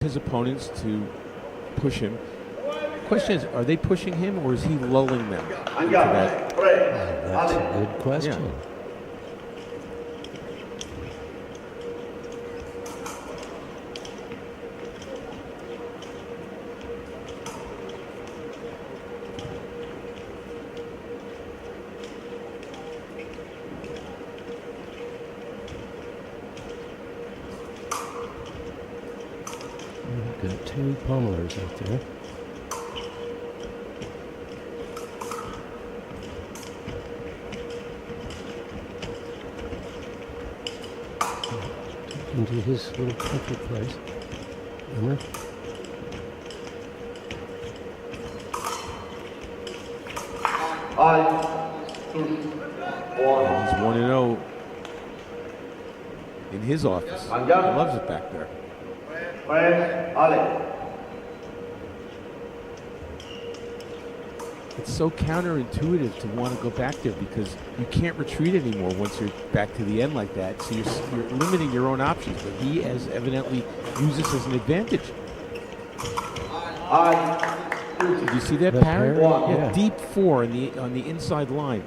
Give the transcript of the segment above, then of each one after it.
his opponents to push him. The question is, are they pushing him or is he lulling them into that? That's a good question. Yeah. Got 2 pummelers out there. Into his little comfort place. Remember? He's 1-0 in his office. He loves it back there. It's so counterintuitive to want to go back there because you can't retreat anymore once you're back to the end like that. So you're limiting your own options. But he has evidently used this as an advantage. Did you see that parry? Yeah, deep 4 on the inside line.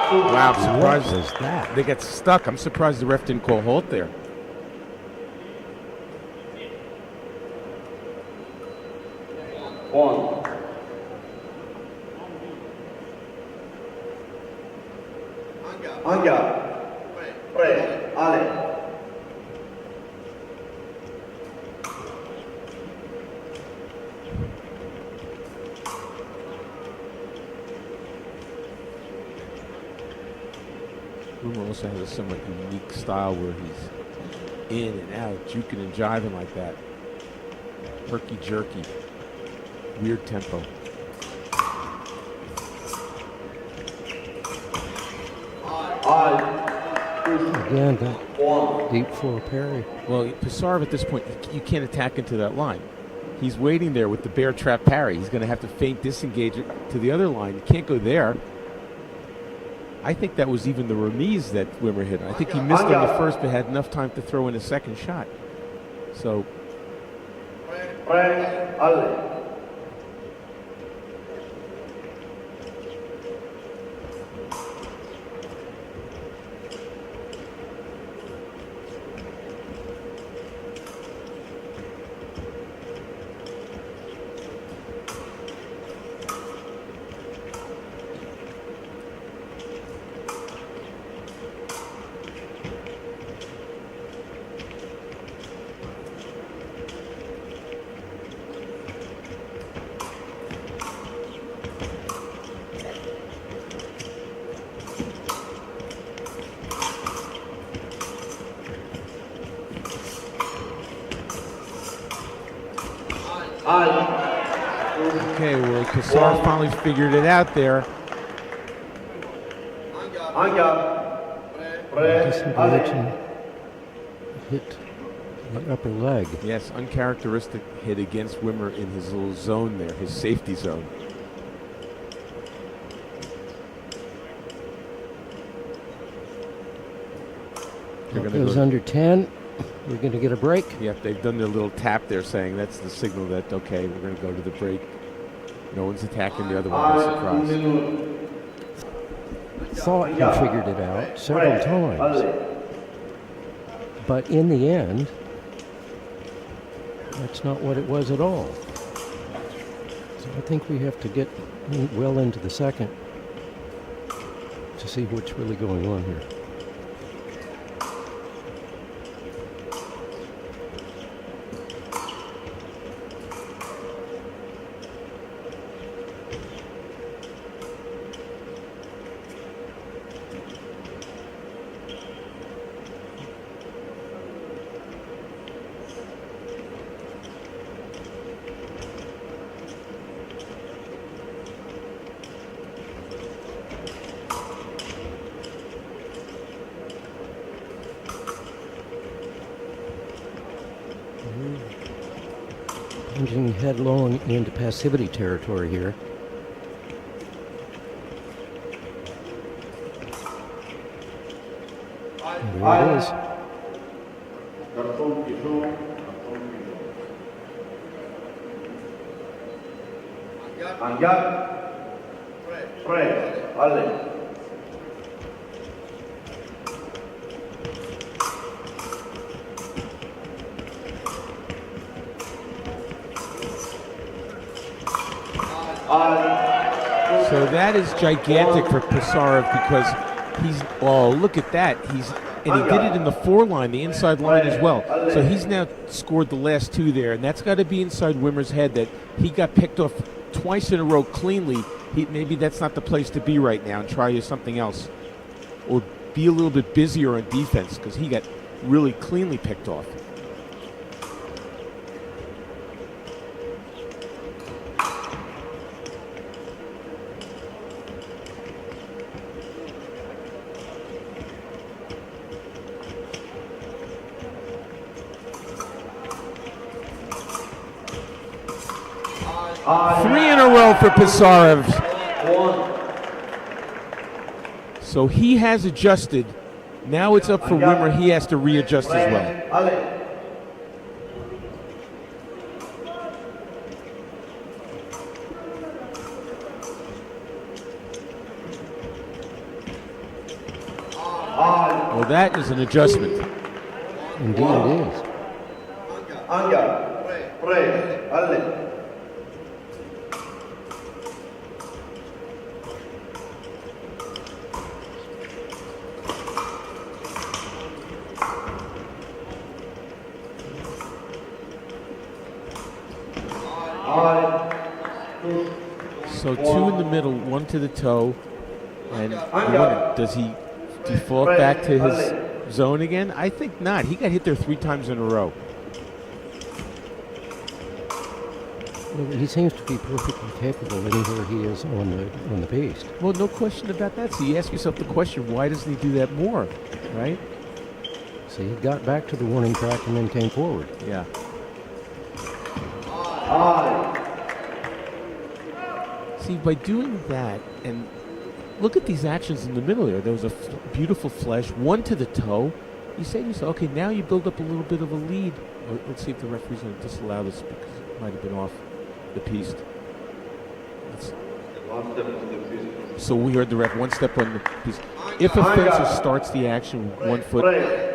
Wow, I'm surprised. What was that? They got stuck. I'm surprised the ref didn't call halt there. Wimmer also has a somewhat unique style where he's in and out, juking and jiving like that. Herky jerky. Weird tempo. Again, that deep 4 parry. Well, Pisarv at this point, you can't attack into that line. He's waiting there with the bear trap parry. He's going to have to feint disengage it to the other line. You can't go there. I think that was even the remise that Wimmer hit. I think he missed on the first but had enough time to throw in a second shot. So. Okay, well, Cassar finally figured it out there. Disengage and hit the upper leg. Yes, uncharacteristic hit against Wimmer in his little zone there, his safety zone. It goes under 10. We're going to get a break. Yep, they've done their little tap there saying that's the signal that, okay, we're going to go to the break. No one's attacking the other one by surprise. Thought he figured it out several times. But in the end, that's not what it was at all. So I think we have to get well into the second to see what's really going on here. Plunging headlong into passivity territory here. And there it is. So that is gigantic for Pisarov because look at that. And he did it in the 4 line, the inside line as well. So he's now scored the last 2 there, and that's got to be inside Wimmer's head that he got picked off twice in a row cleanly. Maybe that's not the place to be right now and try something else. Or be a little bit busier on defense because he got really cleanly picked off. Three in a row for Pisarov. So he has adjusted. Now it's up for Wimmer. He has to readjust as well. Well, that is an adjustment. Indeed it is. So 2 in the middle, 1 to the toe, and does he default back to his zone again? I think not. He got hit there 3 times in a row. Well, he seems to be perfectly capable anywhere he is on the piste. Well, no question about that. So you ask yourself the question, why doesn't he do that more, right? So he got back to the warning track and then came forward. Yeah. See, by doing that, and look at these actions in the middle there. There was a beautiful flesh, 1 to the toe. You say to yourself, okay, now you build up a little bit of a lead. Let's see if the referee's going to disallow this because it might have been off the piste. So we heard the ref, 1 step on the piste. If a fencer starts the action with 1 foot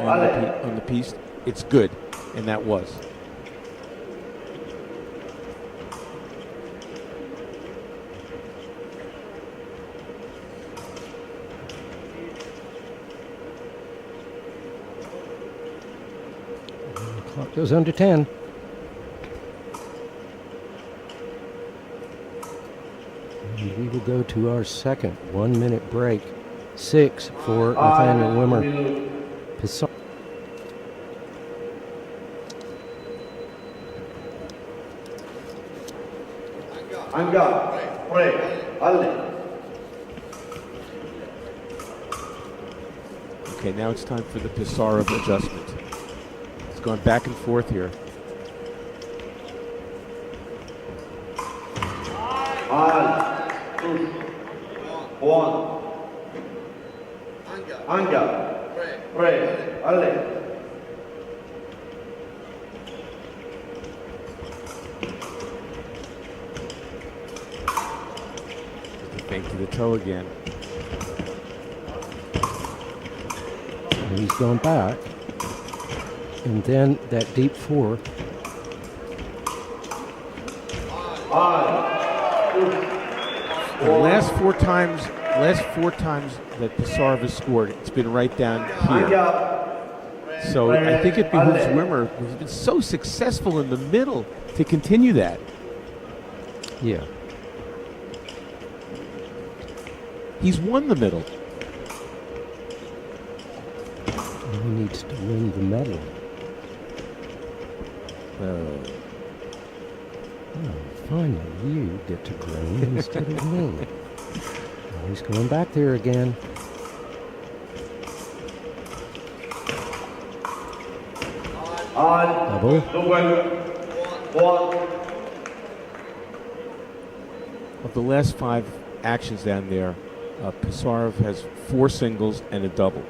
on the piste, it's good, and that was. Clock goes under 10. And we will go to our second 1-minute break. 6 for Nathaniel Wimmer. Pisarov. Okay, now it's time for the Pisarov adjustment. It's going back and forth here. Feint to the toe again. And he's gone back. And then that deep 4. The last four times that Pisarov has scored, it's been right down here. So I think it behooves Wimmer, who's been so successful in the middle, to continue that. Yeah. He's won the middle. And he needs to win the medal. Oh, finally you get to groan instead of me. Oh, he's going back there again. Double. of the last 5 actions down there, Pisarov has 4 singles and a double.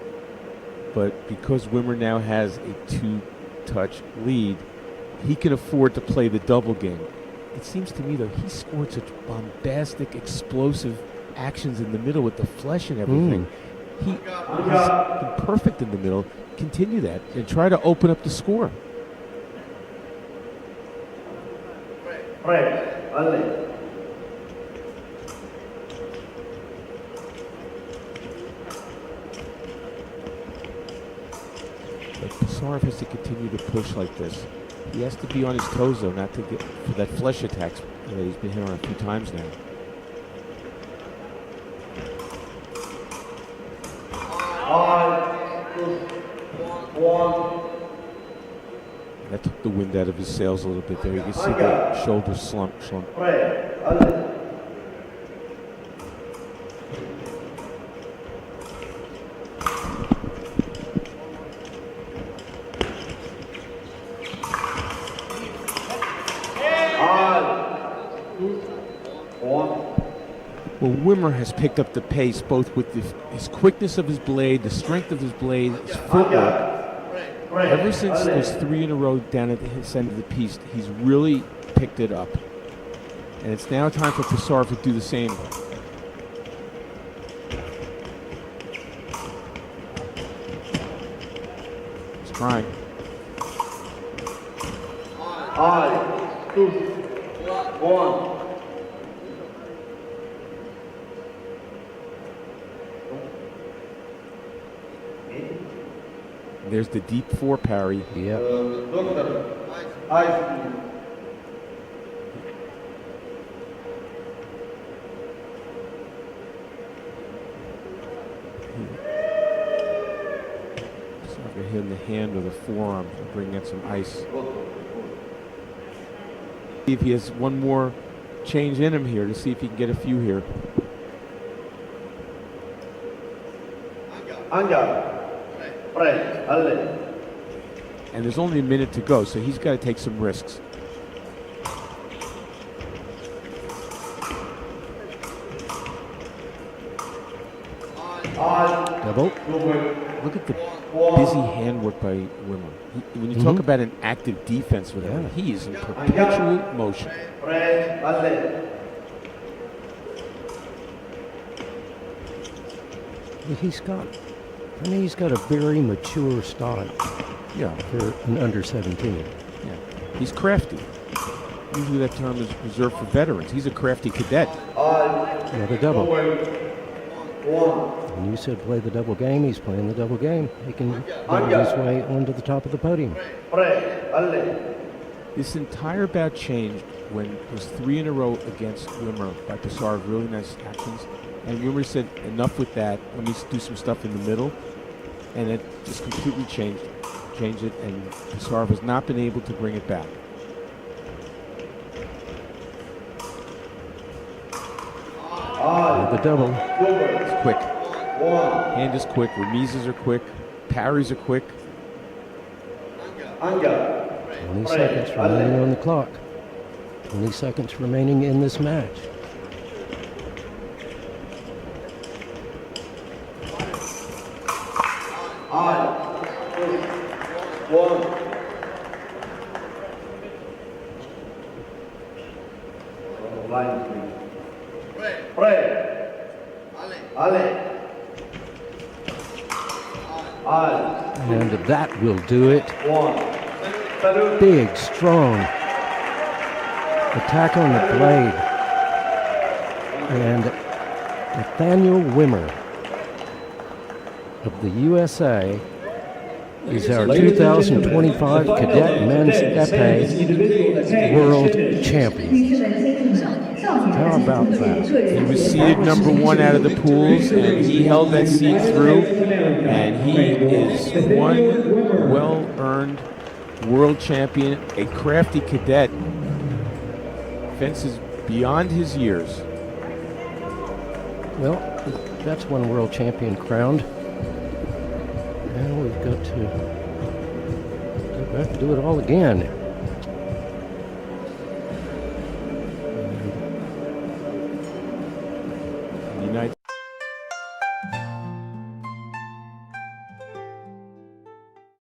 But because Wimmer now has a 2-touch lead, he can afford to play the double game. It seems to me, though, he scored such bombastic, explosive actions in the middle with the flesh and everything. He's been perfect in the middle. Continue that and try to open up the score. But Pisarov has to continue to push like this. He has to be on his toes, though, not to get for that flesh attacks that he's been hit on a few times now. That took the wind out of his sails a little bit there. You can see the shoulder slump. Well, Wimmer has picked up the pace both with his quickness of his blade, the strength of his blade, his footwork. Ever since those 3 in a row down at his end of the piece, he's really picked it up. And it's now time for Pisarov to do the same. He's trying. 5, 2, 1. There's the deep 4 parry. Yeah. Hit in the hand or the forearm to bring in some ice. See if he has one more change in him here to see if he can get a few here. And there's only a minute to go, so he's got to take some risks. Double. Look at the busy handwork by Wimmer. When you talk about an active defense with him, he is in perpetual motion. He's got a very mature style. Yeah. For an under 17. Yeah. He's crafty. Usually that term is reserved for veterans. He's a crafty cadet. Another double. And you said play the double game. He's playing the double game. He can get his way onto the top of the podium. This entire bout changed when it was 3 in a row against Wimmer by Pisarov. Really nice actions. And Wimmer said, enough with that. Let me do some stuff in the middle. And it just completely changed it. And Pisarov has not been able to bring it back. The double. It's quick. Hand is quick. Remises are quick. Parries are quick. 20 seconds remaining on the clock. 20 seconds remaining in this match. And that will do it. Big, strong attack on the blade. And Nathaniel Wimmer of the USA is our 2025 Cadet Men's Epee World Champion. How about that? He was seeded number 1 out of the pools, and he held that seed through, and he is one well-earned world champion, a crafty cadet, fences beyond his years. Well, that's one world champion crowned. Now we've got to do it all again.